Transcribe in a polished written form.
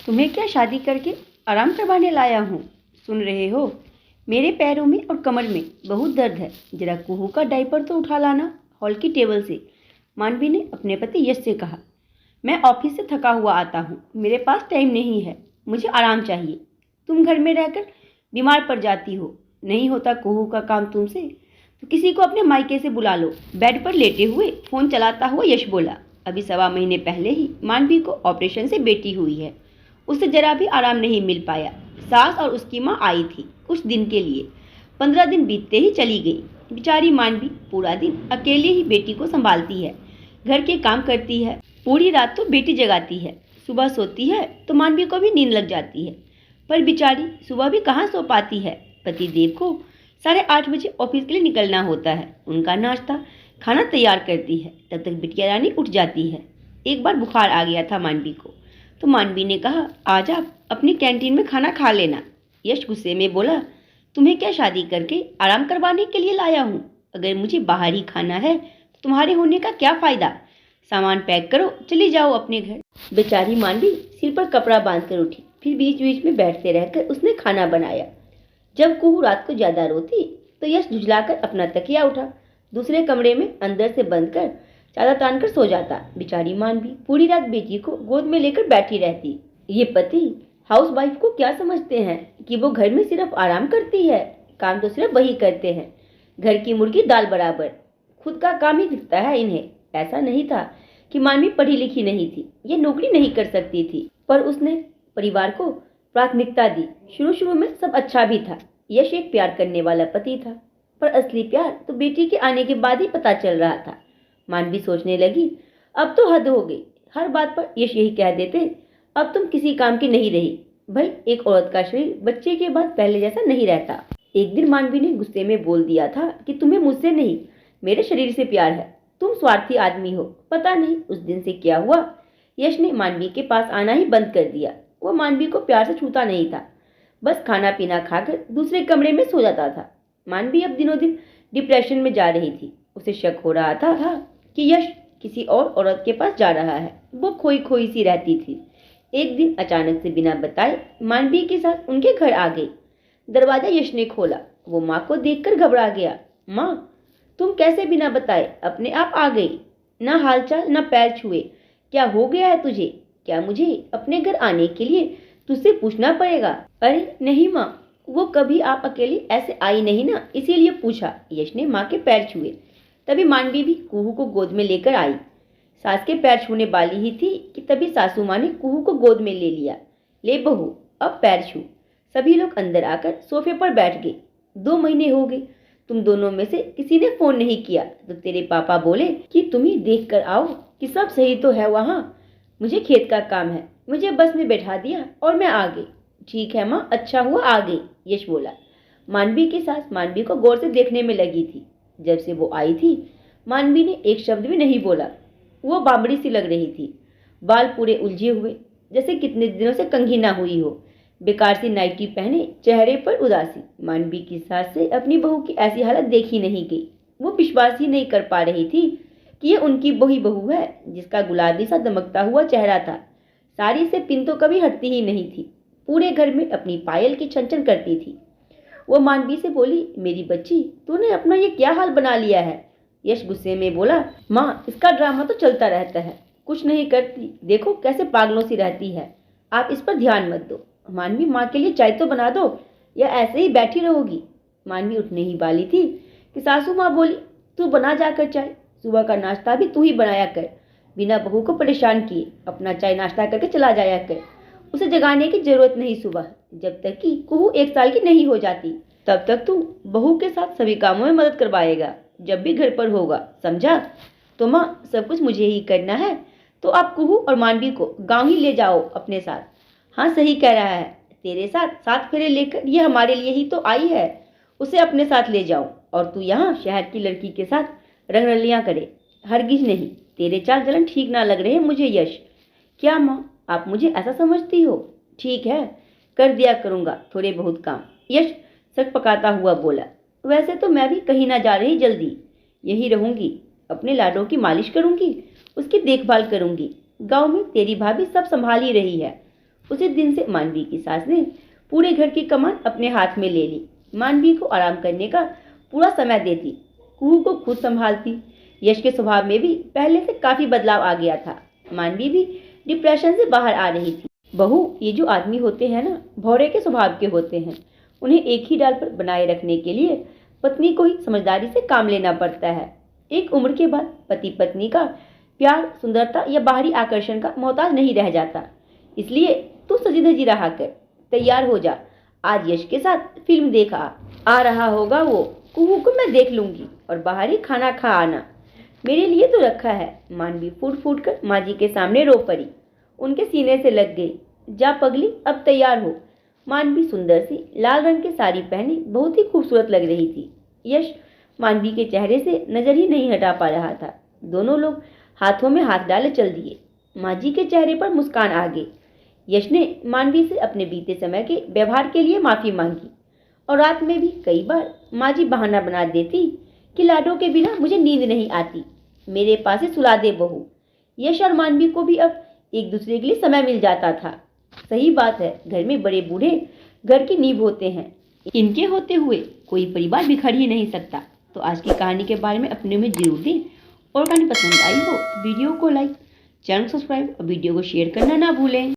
तुम्हें क्या शादी करके आराम करवाने लाया हूँ। सुन रहे हो, मेरे पैरों में और कमर में बहुत दर्द है। जरा कुहू का डायपर तो उठा लाना हॉल की टेबल से। मानवी ने अपने पति यश से कहा। मैं ऑफिस से थका हुआ आता हूँ, मेरे पास टाइम नहीं है, मुझे आराम चाहिए। तुम घर में रहकर बीमार पड़ जाती हो, नहीं होता कुहू का काम तुमसे तो किसी को अपने मायके से बुला लो। बेड पर लेटे हुए फोन चलाता हुआ यश बोला। अभी 1.25 महीने पहले ही मानवी को ऑपरेशन से बेटी हुई है, उसे जरा भी आराम नहीं मिल पाया। सास और उसकी माँ आई थी कुछ दिन के लिए, 15 दिन बीतते ही चली गई। बेचारी मानवी पूरा दिन अकेले ही बेटी को संभालती है, घर के काम करती है, पूरी रात तो बेटी जगाती है। सुबह सोती है तो मानवी को भी नींद लग जाती है, पर बेचारी सुबह भी कहाँ सो पाती है। पति देव को 8:30 बजे ऑफिस के लिए निकलना होता है। उनका नाश्ता खाना तैयार करती है, तब तक बिटिया रानी उठ जाती है। एक बार बुखार आ गया था मानवी को, तो मानवी ने कहा, आज आप अपनी कैंटीन में खाना खा लेना। यश गुस्से में बोला, तुम्हें क्या शादी करके आराम करवाने के लिए लाया हूँ? अगर मुझे बाहर ही खाना है तो तुम्हारे होने का क्या फायदा। सामान पैक करो, चली जाओ अपने घर। बेचारी मानवी सिर पर कपड़ा बांधकर उठी, फिर बीच बीच में बैठते रहकर उसने खाना बनाया। जब कुहू रात को ज्यादा रोती तो यश झुझलाकर अपना तकिया उठा दूसरे कमरे में अंदर से बंद कर चादर तानकर सो जाता। बेचारी मानवी पूरी रात बेटी को गोद में लेकर बैठी रहती। ये पति हाउस वाइफ को क्या समझते हैं कि वो घर में सिर्फ आराम करती है, काम तो सिर्फ वही करते हैं, घर की मुर्गी दाल बराबर, खुद का काम ही दिखता है इन्हें। ऐसा नहीं था कि मानवी पढ़ी लिखी नहीं थी, ये नौकरी नहीं कर सकती थी, पर उसने परिवार को प्राथमिकता दी। शुरू शुरू में सब अच्छा भी था, यश एक प्यार करने वाला पति था, पर असली प्यार तो बेटी के आने के बाद ही पता चल रहा था। मानवी सोचने लगी, अब तो हद हो गई। हर बात पर यश यही कह देते, अब तुम किसी काम की नहीं रही। भाई, एक औरत का शरीर बच्चे के बाद पहले जैसा नहीं रहता। एक दिन मानवी ने गुस्से में बोल दिया था कि तुम्हें मुझसे नहीं, मेरे शरीर से प्यार है, तुम स्वार्थी आदमी हो। पता नहीं उस दिन से क्या हुआ, यश ने मानवी के पास आना ही बंद कर दिया। वो मानवी को प्यार से छूता नहीं था, बस खाना पीना खाकर दूसरे कमरे में सो जाता था। मानवी अब दिनों दिन डिप्रेशन में जा रही थी। उसे शक हो रहा था कि यश किसी और औरत के पास जा रहा है। वो खोई खोई सी रहती थी। एक दिन अचानक से बिना बताए मानवी के साथ उनके घर आ गई। दरवाजा यश ने खोला। वो माँ को देखकर घबरा गया। माँ, तुम कैसे बिना बताए अपने आप आ गई? ना हालचाल ना पैर छुए, क्या हो गया है तुझे? क्या मुझे अपने घर आने के लिए तुझसे पूछना पड़ेगा? अरे नहीं माँ, वो कभी आप अकेली ऐसे आई नहीं ना, इसीलिए पूछा। यश ने माँ के पैर छुए। तभी मानवी भी कुहू को गोद में लेकर आई। सास के पैर छूने वाली ही थी कि तभी सासू माँ ने कुहू को गोद में ले लिया। ले बहू, अब पैर छू। सभी लोग अंदर आकर सोफे पर बैठ गए। 2 महीने हो गए, तुम दोनों में से किसी ने फोन नहीं किया, तो तेरे पापा बोले कि तुम ही देख कर आओ कि सब सही तो है वहाँ। मुझे खेत का काम है, मुझे बस में बैठा दिया और मैं आ गई। ठीक है माँ, अच्छा हुआ आ गई, यश बोला। मानवी की सास मानवी को गौर से देखने में लगी थी। जब से वो आई थी, मानवी ने एक शब्द भी नहीं बोला। वो बाबड़ी सी लग रही थी, बाल पूरे उलझे हुए, जैसे कितने दिनों से कंघी ना हुई हो। बेकार सी नाइटी पहने, चेहरे पर उदासी। मानवी की सास से अपनी बहू की ऐसी हालत देखी नहीं गई। वो विश्वास ही नहीं कर पा रही थी कि ये उनकी वही बहू है जिसका गुलाबी सा दमकता हुआ चेहरा था। साड़ी से पिन तो कभी हटती ही नहीं थी, पूरे घर में अपनी पायल की छन करती थी। वो मानवी से बोली, मेरी बच्ची, तूने अपना ये क्या हाल बना लिया है? यश गुस्से में बोला, माँ, इसका ड्रामा तो चलता रहता है, कुछ नहीं करती, देखो कैसे पागलों सी रहती है, आप इस पर ध्यान मत दो। मानवी, माँ के लिए चाय तो बना दो, या ऐसे ही बैठी रहोगी? मानवी उठने ही वाली थी कि सासू माँ बोली, तू बना जाकर चाय, सुबह का नाश्ता भी तू ही बनाया कर, बिना बहू को परेशान किए अपना चाय नाश्ता करके चला जाया कर। उसे जगाने की जरूरत नहीं सुबह, जब तक कि कुहू 1 साल की नहीं हो जाती, तब तक तू बहू के साथ सभी कामों में मदद करवाएगा जब भी घर पर होगा, समझा? तो माँ, सब कुछ मुझे ही करना है, तो आप कुहू और मानवी को गाँव ही ले जाओ अपने साथ। हाँ, सही कह रहा है, तेरे साथ 7 फेरे लेकर ये हमारे लिए ही तो आई है, उसे अपने साथ ले जाओ, और तू यहाँ शहर की लड़की के साथ रंगरलियाँ करे। हरगिज नहीं, तेरे चाल चलन ठीक ना लग रहे मुझे यश। क्या माँ, आप मुझे ऐसा समझती हो? ठीक है, कर दिया करूँगा थोड़े बहुत काम, यश सक पकाता हुआ बोला। वैसे तो मैं भी कहीं ना जा रही, जल्दी यही रहूंगी, अपने लाडों की मालिश करूंगी, उसकी देखभाल करूंगी। गांव में तेरी भाभी सब संभाल ही रही है, उसी दिन से मानवी की सास ने पूरे घर की कमान अपने हाथ में ले ली। मानवी को आराम करने का पूरा समय देती, कुहू को खुद संभालती। यश के स्वभाव में भी पहले से काफी बदलाव आ गया था। मानवी भी डिप्रेशन से बाहर आ रही थी। बहू, ये जो आदमी होते हैं ना, भौरे के स्वभाव के होते हैं। उन्हें एक ही डाल पर बनाए रखने के लिए पत्नी को ही समझदारी से काम लेना पड़ता है। एक उम्र के बाद पति पत्नी का प्यार, सुंदरता या बाहरी आकर्षण का मोहताज नहीं रह जाता। इसलिए तू सजी धजी रहा कर, तैयार हो जा। आज यश के साथ फिल्म देख आ रहा होगा वो। कुहू को मैं देख लूंगी और बाहर ही खाना खा आना, मेरे लिए तो रखा है। मानवी फूट फूट कर माँ जी के सामने रो पड़ी, उनके सीने से लग गई। जा पगली, अब तैयार हो। मानवी सुंदर सी लाल रंग की साड़ी पहनी बहुत ही खूबसूरत लग रही थी। यश मानवी के चेहरे से नजर ही नहीं हटा पा रहा था। दोनों लोग हाथों में हाथ डाले चल दिए। माँ जी के चेहरे पर मुस्कान आ गई। यश ने मानवी से अपने बीते समय के व्यवहार के लिए माफी मांगी और रात में भी कई बार माँ जी बहाना बना देती कि लाडो के बिना मुझे नींद नहीं आती, मेरे पास ही सुला दे बहू। यश और मानवी को भी अब एक दूसरे के लिए समय मिल जाता था। सही बात है, घर में बड़े बूढ़े घर की नींव होते हैं। इनके होते हुए कोई परिवार बिखर ही नहीं सकता। तो आज की कहानी के बारे में अपने में जरूर दें और कहानी पसंद आई हो तो वीडियो को लाइक, चैनल सब्सक्राइब और वीडियो को शेयर करना ना भूलें।